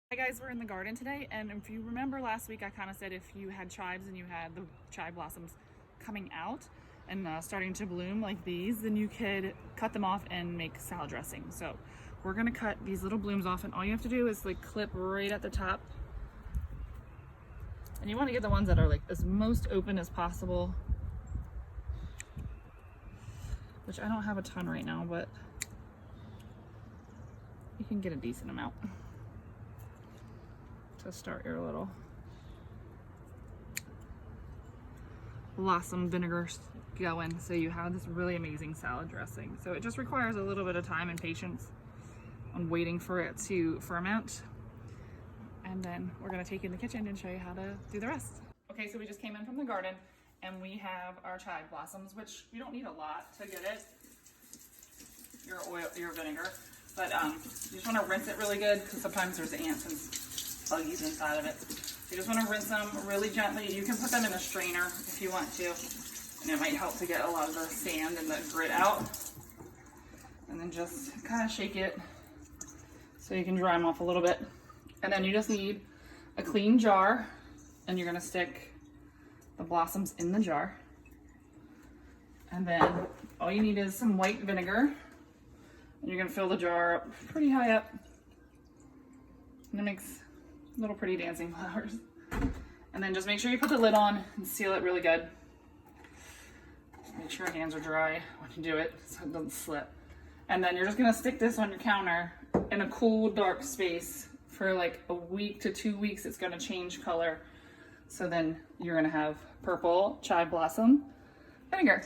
Hi guys, we're in the garden today, and if you remember last week I kind of said if you had chives and you had the chive blossoms coming out and starting to bloom like these, then you could cut them off and make salad dressing. So we're gonna cut these little blooms off, and all you have to do is like clip right at the top, and you want to get the ones that are like as most open as possible, which I don't have a ton right now, but you can get a decent amount to start your little blossom vinegar going, so you have this really amazing salad dressing. So it just requires a little bit of time and patience on waiting for it to ferment, and then we're going to take you in the kitchen and show you how to do the rest. Okay, so we just came in from the garden and we have our chive blossoms, which you don't need a lot to get it, your vinegar, but you just want to rinse it really good because sometimes there's ants and buggies inside of it. You just want to rinse them really gently. You can put them in a strainer if you want to, and it might help to get a lot of the sand and the grit out. And then just kind of shake it so you can dry them off a little bit. And then you just need a clean jar, and you're going to stick the blossoms in the jar. And then all you need is some white vinegar, and you're going to fill the jar up pretty high up, and it makes little pretty dancing flowers. And then just make sure you put the lid on and seal it really good. Make sure your hands are dry when you do it so it doesn't slip. And then you're just gonna stick this on your counter in a cool, dark space for like a week to 2 weeks. It's gonna change color. So then you're gonna have purple chive blossom vinegar.